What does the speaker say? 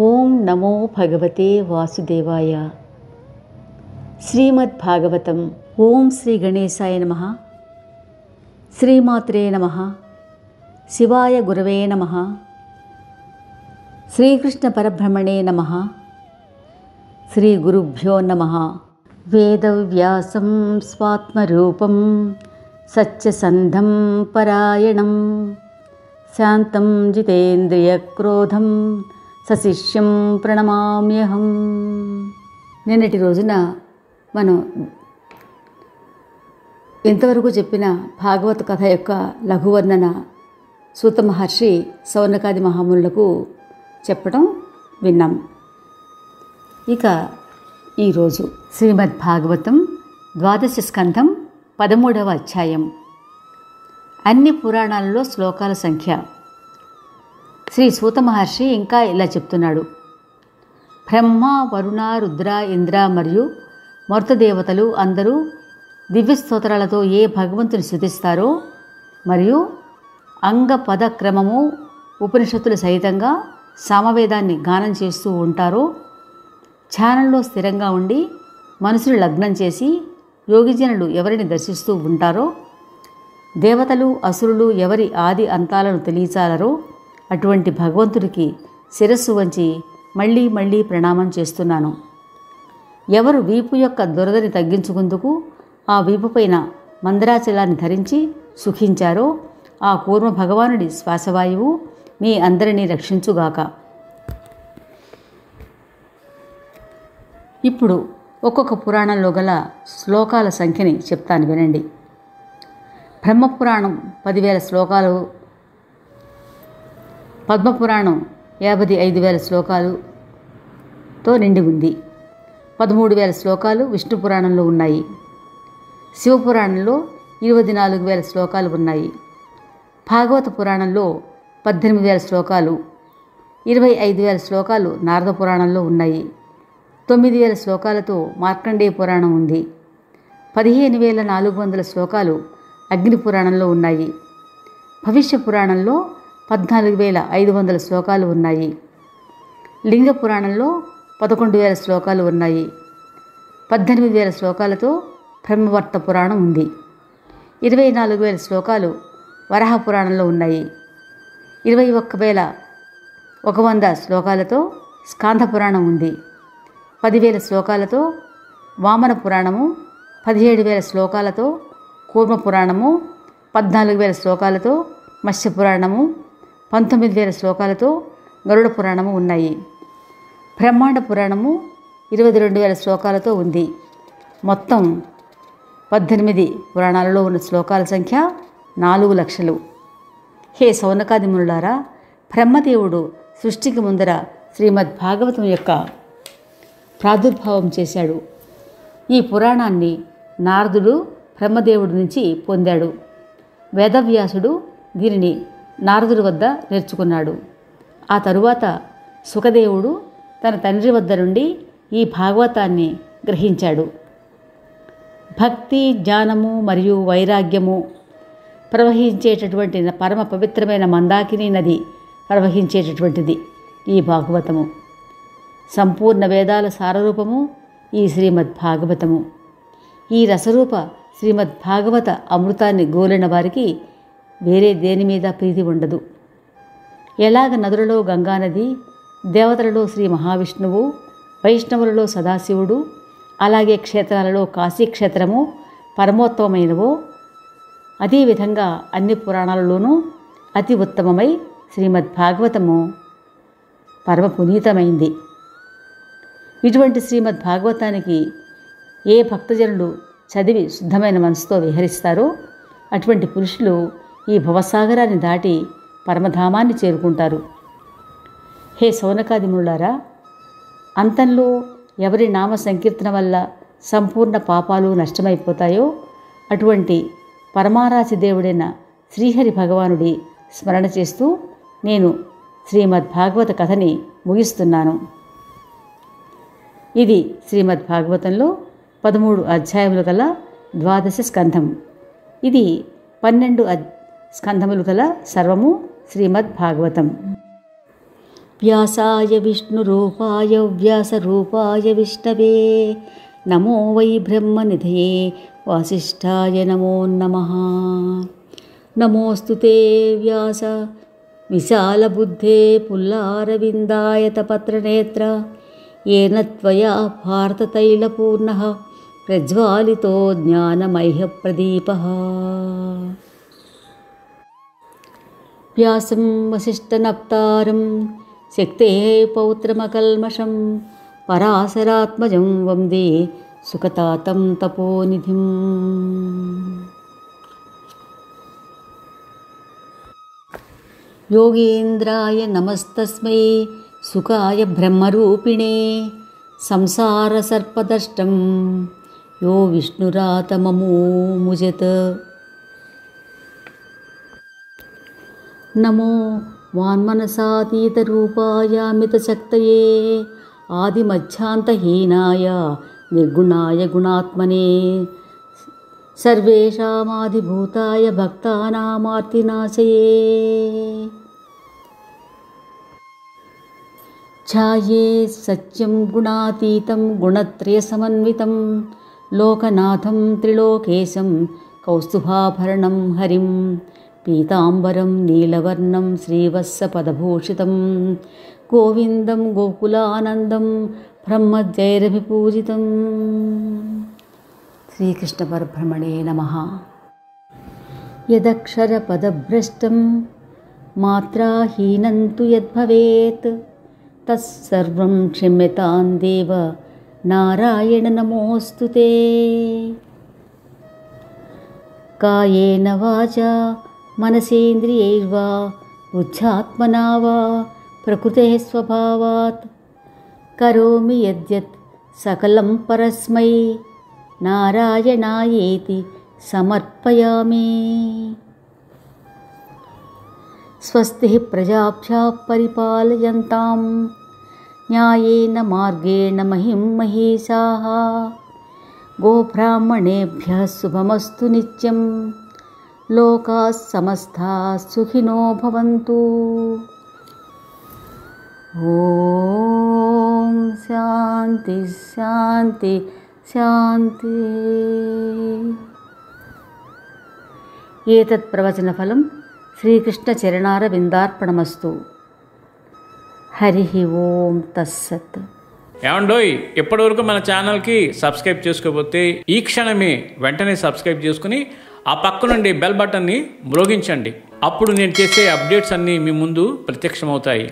ఓం నమో భగవతే వాసుదేవాయ. శ్రీమద్భాగవతం. ఓం శ్రీ గణేశాయ నమః. శ్రీమాత్రే నమః. శివాయ గురవే నమః. శ్రీకృష్ణ పరబ్రహ్మణే నమః. శ్రీ గురుభ్యో నమః. వేదవ్యాసం స్వాత్మరూపం సత్యసంధం పరాయణం శాంతం జితేంద్రియక్రోధం సశిష్యం ప్రణమామ్యహం. నిన్నటి రోజున మనం ఇంతవరకు చెప్పిన భాగవత కథ యొక్క లఘువర్ణన సూత మహర్షి సౌనకాది మహామునులకు చెప్పడం విన్నాం. ఇక ఈరోజు శ్రీమద్భాగవతం 12వ స్కంధం 13వ అధ్యాయం. అన్ని పురాణాలలో శ్లోకాల సంఖ్య. శ్రీ సూత మహర్షి ఇంకా ఇలా చెప్తున్నాడు. బ్రహ్మ, వరుణ, రుద్ర, ఇంద్ర మరియు మరుతదేవతలు అందరూ దివ్యస్తోత్రాలతో ఏ భగవంతుని స్తుతిస్తారో మరియు అంగపద క్రమము ఉపనిషత్తులు సహితంగా సామవేదాన్ని గానం చేస్తూ ఉంటారో, ధ్యానంలో స్థిరంగా ఉండి మనసును లగ్నం చేసి యోగిజనులు ఎవరిని దర్శిస్తూ ఉంటారో, దేవతలు అసురులు ఎవరి ఆది అంతాలను తెలియచాలరో అటువంటి భగవంతుడికి శిరస్సు వంచి మళ్ళీ మళ్ళీ ప్రణామం చేస్తున్నాను. ఎవరు వీపు యొక్క దురదని తగ్గించుకుందుకు ఆ వీపు పైన మందరాచలాన్ని ధరించి సుఖించారో ఆ కూర్మ భగవానుడి శ్వాసవాయువు మీ అందరినీ రక్షించుగాక. ఇప్పుడు ఒక్కొక్క పురాణంలో గల శ్లోకాల సంఖ్యని చెప్తాను వినండి. బ్రహ్మపురాణం 10,000 శ్లోకాలు, పద్మపురాణం 55,000 శ్లోకాలుతో నిండి ఉంది. 13,000 శ్లోకాలు విష్ణు పురాణంలో ఉన్నాయి. శివపురాణంలో 24,000 శ్లోకాలు ఉన్నాయి. భాగవత పురాణంలో 18,000 శ్లోకాలు, 25,000 శ్లోకాలు నారద పురాణంలో ఉన్నాయి. 9,000 శ్లోకాలతో మార్కండేయ పురాణం ఉంది. 15,400 శ్లోకాలు అగ్ని పురాణంలో ఉన్నాయి. భవిష్య పురాణంలో 14,500 శ్లోకాలు ఉన్నాయి. లింగ పురాణంలో 11,000 శ్లోకాలు ఉన్నాయి. 18,000 శ్లోకాలతో బ్రహ్మవర్త పురాణం ఉంది. 24,000 శ్లోకాలు వరాహ పురాణంలో ఉన్నాయి. 21,100 శ్లోకాలతో స్కాంద పురాణం ఉంది. 10,000 శ్లోకాలతో వామన పురాణము, 17,000 శ్లోకాలతో కూర్మ పురాణము, 14,000 శ్లోకాలతో మత్స్య పురాణము, 19,000 శ్లోకాలతో గరుడ పురాణము ఉన్నాయి. బ్రహ్మాండ పురాణము 22,000 శ్లోకాలతో ఉంది. మొత్తం 18 పురాణాలలో ఉన్న శ్లోకాల సంఖ్య 4,00,000. హే సౌనకాది మునులారా, బ్రహ్మదేవుడు సృష్టికి ముందర శ్రీమద్భాగవతం యొక్క ప్రాదుర్భావం చేశాడు. ఈ పురాణాన్ని నారదుడు బ్రహ్మదేవుడి నుంచి పొందాడు. వేదవ్యాసుడు దీనిని నారదుడి వద్ద నేర్చుకున్నాడు. ఆ తరువాత సుఖదేవుడు తన తండ్రి వద్ద నుండి ఈ భాగవతాన్ని గ్రహించాడు. భక్తి, జ్ఞానము మరియు వైరాగ్యము ప్రవహించేటటువంటి పరమ పవిత్రమైన మందాకిని నది ప్రవహించేటటువంటిది ఈ భాగవతము. సంపూర్ణ వేదాల సారరూపము ఈ శ్రీమద్భాగవతము. ఈ రసరూప శ్రీమద్భాగవత అమృతాన్ని గోలిన వారికి వేరే దేని మీద ప్రీతి ఉండదు. ఎలాగ నదులలో గంగానది, దేవతలలో శ్రీ మహావిష్ణువు, వైష్ణవులలో సదాశివుడు, అలాగే క్షేత్రాలలో కాశీక్షేత్రము పరమోత్తమైనవో, అదేవిధంగా అన్ని పురాణాలలోనూ అతి ఉత్తమమై శ్రీమద్భాగవతము పరమ పునీతమైంది. ఇటువంటి శ్రీమద్భాగవతానికి ఏ భక్తజనులు చదివి శుద్ధమైన మనసుతో విహరిస్తారో అటువంటి పురుషులు ఈ భవసాగరాన్ని దాటి పరమధామాన్ని చేరుకుంటారు. హే సౌనకాది మునులారా, అంతంలో ఎవరి నామ సంకీర్తన వల్ల సంపూర్ణ పాపాలు నష్టమైపోతాయో అటువంటి పరమారాధ్య దేవుడైన శ్రీహరి భగవానుడి స్మరణ చేస్తూ నేను శ్రీమద్భాగవత కథని ముగిస్తున్నాను. ఇది శ్రీమద్భాగవతంలో 13 అధ్యాయములు గల 12వ స్కంధం. ఇది 12 స్కంధములు గల సర్వము శ్రీమద్భాగవతం. వ్యాసాయ విష్ణురూపాయ వ్యాసరూపాయ విష్ణవే నమో వై బ్రహ్మనిధయే వాసిష్ఠాయ నమో నమః. నమోऽस्तु తే వ్యాస విశాలబుద్ధే పుల్లారవిందాయతపత్రనేత్ర येन त्वया भारततैलपूर्णः प्रज्वालितो ज्ञानमह्यप्रदीपः. व्यासं वसिष्ठनप्तारं शक्तेः पौत्रमकल्मषं पराशरात्मजं वन्दे सुखतातं तपोनिधिम्. योगीन्द्राय नमस्तस्मै सुखाय ब्रह्मरूपिणे संसारसर्पदष्टं यो विष्णुरातममुमुजत. नमो वान्मनसातीतरूपाय अमितशक्तये आदिमध्यान्तहीनाय निर्गुणाय गुणात्मने सर्वेषामादिभूताय भक्तानामार्तिनाशये. ఛాయే సత్యం గుణాతీతం గుణత్రయసమన్వితం లోకనాథం త్రిలోకేశం కౌస్తుభాభరణం హరిం పీతాంబరం నీలవర్ణం శ్రీవత్సపదభూషితం గోవిందం గోకులానందం బ్రహ్మజైరభిపూజితం. శ్రీకృష్ణ పరబ్రహ్మణే నమః. యదక్షరపదభ్రష్టం మాత్రాహీనం తు యద్భవేత్ తత్సర్వం క్షమ్యతాం దేవ నారాయణ నమోऽस्तु తే. కాయేన వాచా మనసేంద్రియైర్వా బుద్ధ్యాత్మనా వా ప్రకృతే స్వభావాత్ కరోమి యద్యత్ సకలం పరస్మై నారాయణాయేతి సమర్పయామి. స్వస్తి ప్రజాభ్యః పరిపాలయంతాం న్యాయేన మార్గేణ మహిం మహీషాః. గోబ్రాహ్మణేభ్యः శుభమస్తు నిత్యం. లోకాः సమస్తాः సుఖినో భవంతు. ఓం శాంతి శాంతి శాంతి. ఏతత్ ప్రవచనఫలం శ్రీకృష్ణ చరణారవిందార్పణమస్తు. హరి ఓం తస్సత్. ఏమండోయ్, ఇప్పటివరకు మన ఛానల్కి సబ్స్క్రైబ్ చేసుకోకపోతే ఈ క్షణమే వెంటనే సబ్స్క్రైబ్ చేసుకుని ఆ పక్క నుండి బెల్ బటన్ని మ్రోగించండి. అప్పుడు నేను చేసే అప్డేట్స్ అన్నీ మీ ముందు ప్రత్యక్షమవుతాయి.